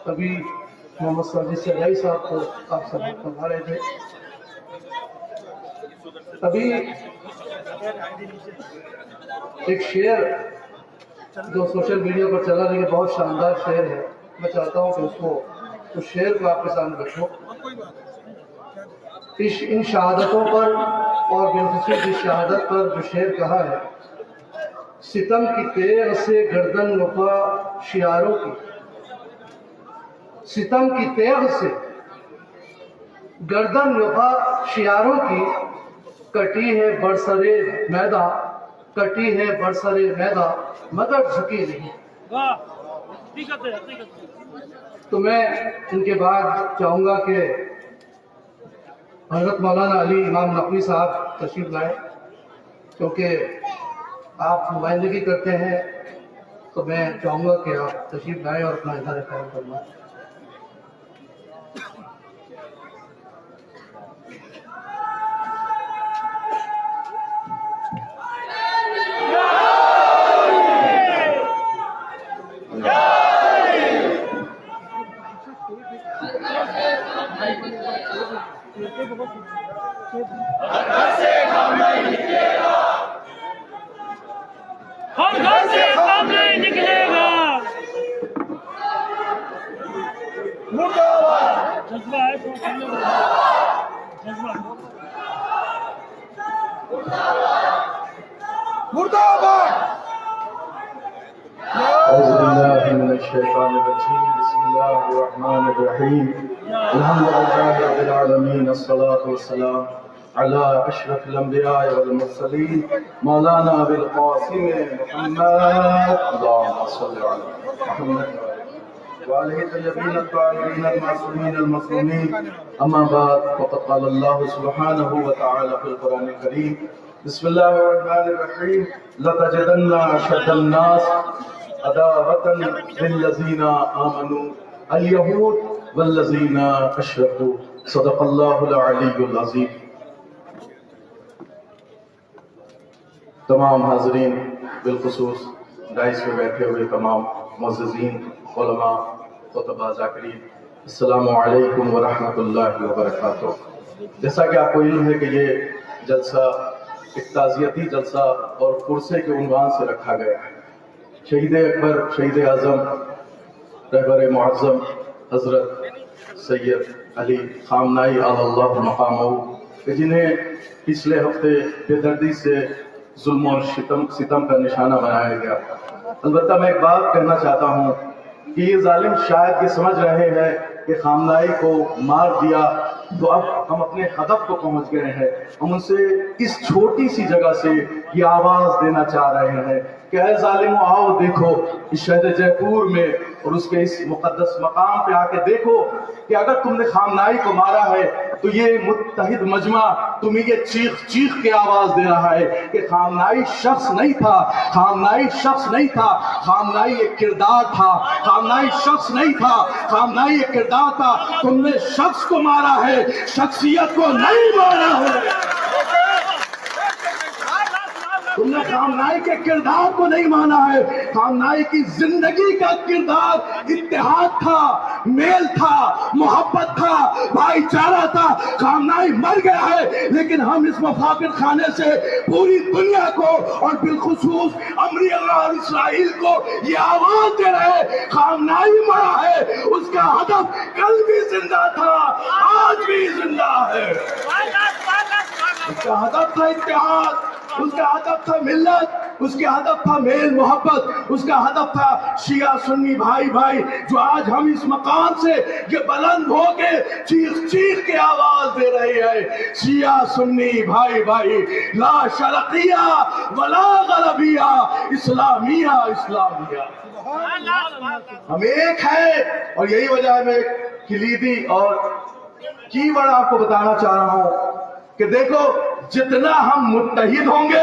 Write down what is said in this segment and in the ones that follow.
ابھی محمد ساجد سرائی صاحب کو آپ سب فرما رہے تھے. ابھی ایک شعر جو سوشل میڈیا پر چلا رہی ہے، بہت شاندار شعر ہے. میں چاہتا ہوں کہ اس شعر کو آپ کے سامنے رکھو. ان شہادتوں پر اور بالخصوص اس شہادت پر جو شعر کہا ہے: ستم کی تیغ سے گردن وفا شیاروں کی، ستم کی تیغ سے گردن وفا شیاروں کی، کٹی ہے برسرے میداں، کٹی ہے برسرے میداں مگر جھکی نہیں. تو میں ان کے بعد چاہوں گا کہ حضرت مولانا علی امام نقوی صاحب تشریف لائیں، کیونکہ آپ نمائندگی کرتے ہیں تو میں چاہوں گا کہ آپ تشریف لائیں اور اپنا اظہار خیال فرمائیں. اعوذ باللہ من الشیطان الرجیم، بسم اللہ الرحمن الرحیم، الحمد للہ رب العالمین، الصلاة والسلام علی اشرف الانبیاء والمرسلین، مولانا ابی القاسم محمد، اللہم صلی علی محمد وآلہ طیبین الطاہرین المعصومین المظلومین. اما بعد، فقد قال اللہ سبحانہ وتعالی فی القرآن الکریم، بسم اللہ الرحمن الرحیم، لَتَجِدَنَّ أَشَدَّ النَّاسِ عَدَاوَةً لِلَّذِينَ آمَنُوا الْيَهُودُ وَالَّذِينَ أَشْرَكُوا. صدق اللہ العلی العظیم. تمام حاضرین، بالخصوص ڈائس پہ بیٹھے ہوئے تمام معززین، علماء، خطباء، ذاکرین، السلام علیکم ورحمۃ اللہ وبرکاتہ. جیسا کہ آپ کو علم ہے کہ یہ جلسہ ایک تعزیتی جلسہ اور فرصے کے عنوان سے رکھا گیا ہے. شہید اکبر، شہید اعظم، رہبر معظم حضرت سید علی خامنائی علی اللہ مقامہ، کہ جنہیں پچھلے ہفتے بے دردی سے ظلم اور ستم کا نشانہ بنایا گیا. البتہ میں ایک بات کہنا چاہتا ہوں کہ یہ ظالم شاید یہ سمجھ رہے ہیں کہ خامنائی کو مار دیا تو اب ہم اپنے ہدف کو پہنچ گئے ہیں. ہم ان سے اس چھوٹی سی جگہ سے یہ آواز دینا چاہ رہے ہیں کہ اے ظالموں، آؤ دیکھو اس شہر جے پور میں اور اس کے اس مقدس مقام پہ آ کے دیکھو کہ اگر تم نے خامنائی کو مارا ہے تو یہ متحد مجمع تمہیں یہ چیخ چیخ کے آواز دے رہا ہے کہ خامنائی شخص نہیں تھا، خامنائی شخص نہیں تھا، خامنائی ایک کردار تھا، خامنائی شخص نہیں تھا، خامنائی ایک کردار تھا. تم نے شخص کو مارا ہے، شخصیت کو نہیں مارا ہے. تم نے خامنائی کے کردار کو نہیں مانا ہے. خامنائی کی زندگی کا کردار اتحاد تھا، میل تھا، محبت تھا، بھائی چارہ تھا. خامنائی مر گیا ہے لیکن ہم اس مفاقر خانے سے پوری دنیا کو اور بالخصوص امریکہ اور اسرائیل کو یہ آواز دے رہے ہیں خامنائی مرا ہے. اس کا ہدف کل بھی زندہ تھا، آج بھی زندہ ہے. اس کا ہدف تھا اتحاد، اس کا ہدف تھا ملت، اس کا ہدف تھا میل محبت، اس کا ہدف تھا شیعہ سنی بھائی بھائی. جو آج ہم اس مقام سے یہ بلند ہو کے چیخ چیخ کے آواز دے رہے ہیں، شیعہ سنی بھائی بھائی، لا شرقیہ ولا غربیہ، اسلامیہ اسلامیہ. ہم ایک ہیں اور یہی وجہ ہے میں کلیدی اور کی ورڈ آپ کو بتانا چاہ رہا ہوں کہ دیکھو جتنا ہم متحد ہوں گے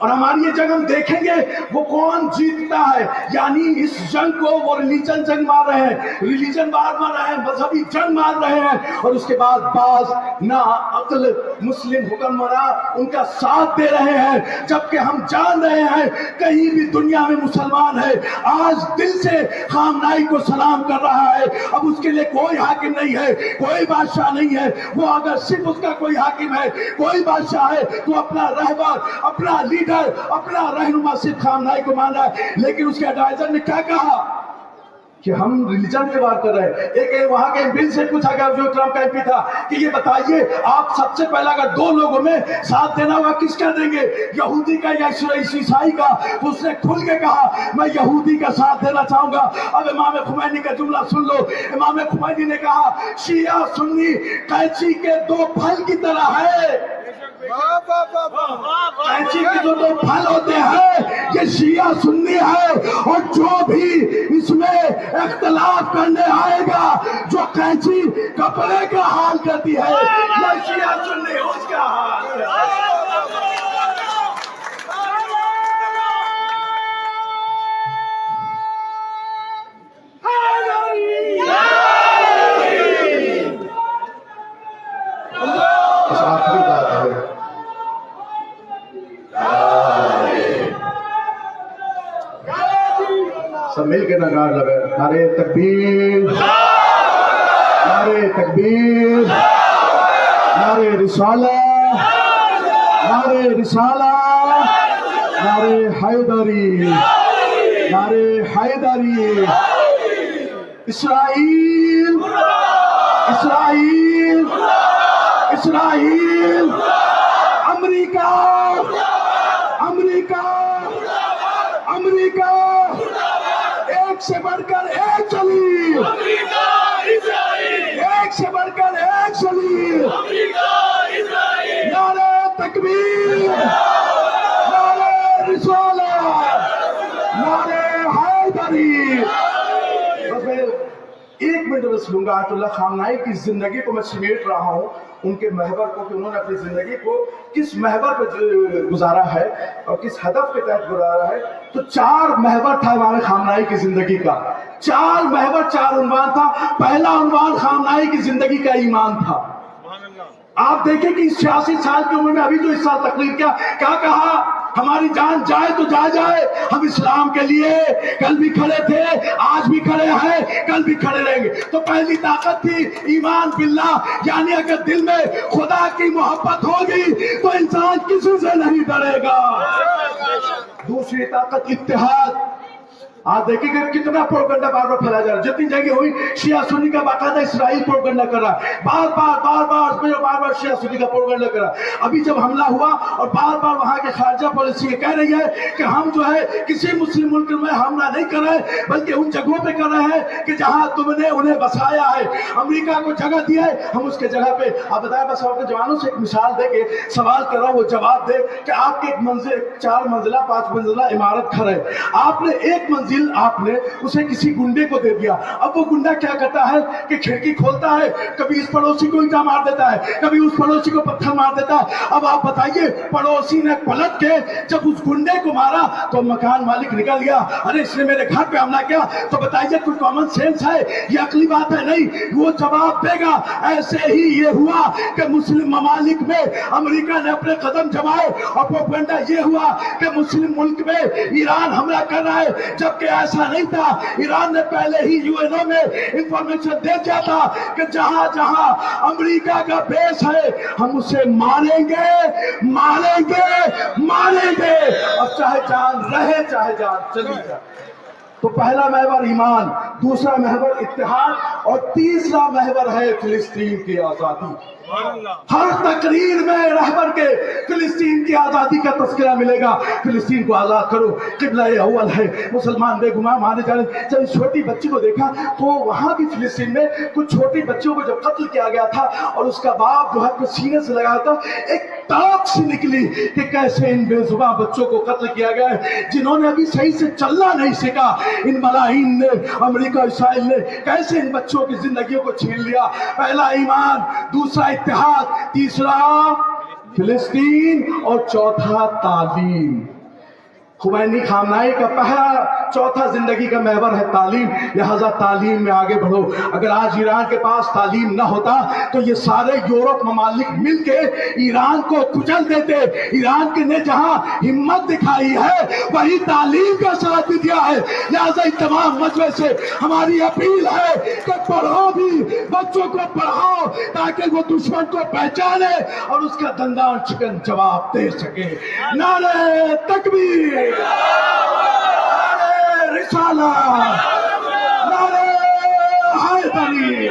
اور ہماری یہ جنگ ہم دیکھیں گے وہ کون جیتتا ہے. یعنی اس جنگ کو وہ ریلیجن جنگ مار رہے ہیں, ریلیجن مار رہے ہیں, مذہبی جنگ مار رہے ہیں, اور اس کے بعد بعض ناعقل مسلم حکمراں ان کا ساتھ دے رہے ہیں, جبکہ ہم جان رہے ہیں کہیں بھی دنیا میں مسلمان ہے آج دل سے خامنائی کو سلام کر رہا ہے. اب اس کے لیے کوئی حاکم نہیں ہے, کوئی بادشاہ نہیں ہے. وہ اگر صرف اس کا کوئی حاکم ہے, کوئی بادشاہ ہے, تو اپنا رہبر, اپنا لیڈر, اپنا رہنما صرف خامنائی کو مانا ہے. لیکن اس کے ایڈوائزر نے کیا کہا کہ ہم ریلیجن کے بات کر رہے ہیں. ایک وہاں کے بل سے پوچھا گیا جو ٹرمپ کا MP تھا کہ یہ بتائیے آپ سب سے پہلا اگر دو لوگوں میں ساتھ دینا ہوا کس کا دیں گے, یہودی کا یا عیسائی کا؟ تو اس نے کھل کے کہا میں یہودی کا ساتھ دینا چاہوں گا. اب امام خمینی کا جملہ سن لو. امام خمینی نے کہا شیعہ سنی قینچی کے دو پھل کی طرح ہے. قینچی کے جو دو پھل ہوتے ہیں یہ شیعہ سنی ہے, اور جو بھی اس میں اختلاف کرنے آئے گا, جو قینچی کپڑے کا حال کرتی ہے یہ شیعہ سنی اس کا حال کرتی ہے. بس آخری بات ہے, سب مل کے نعرہ لگے, نعرے تکبیر, نعرے تکبیر, نعرے رسالہ, نعرے رسالہ, نعرے حیدری, نعرے حیدری. اسرائیل, اسرائیل, اسرائیل, امریکہ, امریکہ, امریکہ, ایک سے بڑھ کر ایک چلی, ایک سے بڑھ کر ایک چلی. نعرے تکبیر, نعرے رسالہ, نعرے حیدری. بس میں ایک منٹ بس لوں گا. آیت اللہ خامنائی کی زندگی کو میں سمیٹ رہا ہوں, ان کے محور کو, کہ انہوں نے اپنی زندگی کو کس محور پہ گزارا ہے اور کس ہدف کے تحت گزارا ہے. تو 4 محور تھا امام خامنائی کی زندگی کا, 4 محور, 4 عنوان تھا. پہلا عنوان خامنائی کی زندگی کا ایمان تھا. آپ دیکھیں کہ اس 86 سال کی عمر میں ابھی جو اس سال تقریر کیا کہا, ہماری جان جائے تو جائے, ہم اسلام کے لیے کل بھی کھڑے تھے, آج بھی کھڑے ہیں, کل بھی کھڑے رہیں گے. تو پہلی طاقت تھی ایمان باللہ, یعنی اگر دل میں خدا کی محبت ہوگی تو انسان کسی سے نہیں ڈرے گا. دوسری طاقت اتحاد. آپ دیکھیں کہ کتنا پروپیگنڈا بار بار پھیلا جا رہا ہے. جتنی جگہ ہوئی شیعہ سنی کا باقاعدہ اسرائیل پروپیگنڈا کر رہا ہے, بار بار شیعہ سنی کا پروپیگنڈا کر رہا ہے. ابھی جب حملہ ہوا اور بار بار وہاں کے خارجہ پالیسی یہ کہہ رہی ہے کہ ہم جو ہے کسی مسلم ملک میں حملہ نہیں کر رہے, بلکہ ان جگہوں پہ کر رہے ہیں کہ جہاں تم نے انہیں بسایا ہے, امریکہ کو جگہ دیا ہے, ہم اس کے جگہ پہ. آپ بتائیں, بس آپ کے جوانوں سے ایک مثال دے کے سوال کر رہا ہوں, وہ جواب دے کہ آپ کے ایک منزل 4 منزلہ 5 منزلہ عمارت کھڑا ہے, آپ نے ایک منزل آپ نے اسے کسی گنڈے کو دے دیا. اب وہ گنڈا کیا کرتا ہے کہ کھڑکی کھولتا ہے, کبھی اس پڑوسی کو اینٹا مار دیتا ہے, کبھی اس پڑوسی کو پتھر مار دیتا ہے. اب آپ بتائیے, پڑوسی نے پلٹ کے جب اس گنڈے کو مارا تو مکان مالک نکل گیا, ارے اس نے میرے گھر پہ حملہ کیا. تو بتائیے کوئی کامن سینس ہے, یہ عقلی بات ہے؟ نہیں. وہ جواب دے گا ایسے ہی یہ ہوا کہ مسلم ممالک میں امریکہ نے اپنے قدم جمائے, اور پروپیگنڈا یہ ہوا کہ مسلم ملک میں ایران حملہ کر رہا ہے, جبکہ ایسا نہیں تھا. ایران نے پہلے ہی UN میں انفارمیشن دے دیا تھا کہ جہاں جہاں امریکہ کا بیس ہے ہم اسے ماریں گے, ماریں گے, ماریں گے, اب چاہے جان رہے چاہے جان چلی جائے. تو پہلا محور ایمان, دوسرا محور اتحاد, اور تیسرا محور ہے فلسطین کی آزادی. ہر تقریر میں رہبر کے فلسطین کی آزادی کا تذکرہ ملے گا. فلسطین کو آزاد کرو, قبلہ اول ہے, مسلمان بے گناہ مانے جانے. جب اس چھوٹی بچی کو دیکھا تو وہاں بھی فلسطین میں کچھ چھوٹی بچیوں کو جب قتل کیا گیا تھا اور اس کا باپ جو ہے سینے سے لگا تھا, ایک تڑپ سی نکلی کہ کیسے ان بے زباں بچوں کو قتل کیا گیا ہے, جنہوں نے ابھی صحیح سے چلنا نہیں سیکھا. ان ملاحین نے, امریکہ اسرائیل نے کیسے ان بچوں کی زندگیوں کو چھین لیا. پہلا ایمان, دوسرا اتحاد, تیسرا فلسطین اور چوتھا تعلیم. خمینی خامنائی کا پہلا چوتھا زندگی کا محور ہے تعلیم. لہذا تعلیم میں آگے بڑھو. اگر آج ایران کے پاس تعلیم نہ ہوتا تو یہ سارے یورپ ممالک مل کے ایران کو کچل دیتے. ایران کے نے جہاں ہمت دکھائی ہے وہی تعلیم کا ساتھ بھی دیا ہے. لہذا اس تمام مجمع سے ہماری اپیل ہے کہ پڑھو بھی، بچوں کو پڑھاؤ تاکہ وہ دشمن کو پہچانے اور اس کا دندان چکن جواب دے سکے. نعرہ تکبیر، نعرہ رسالہ، نعرہ حیدری.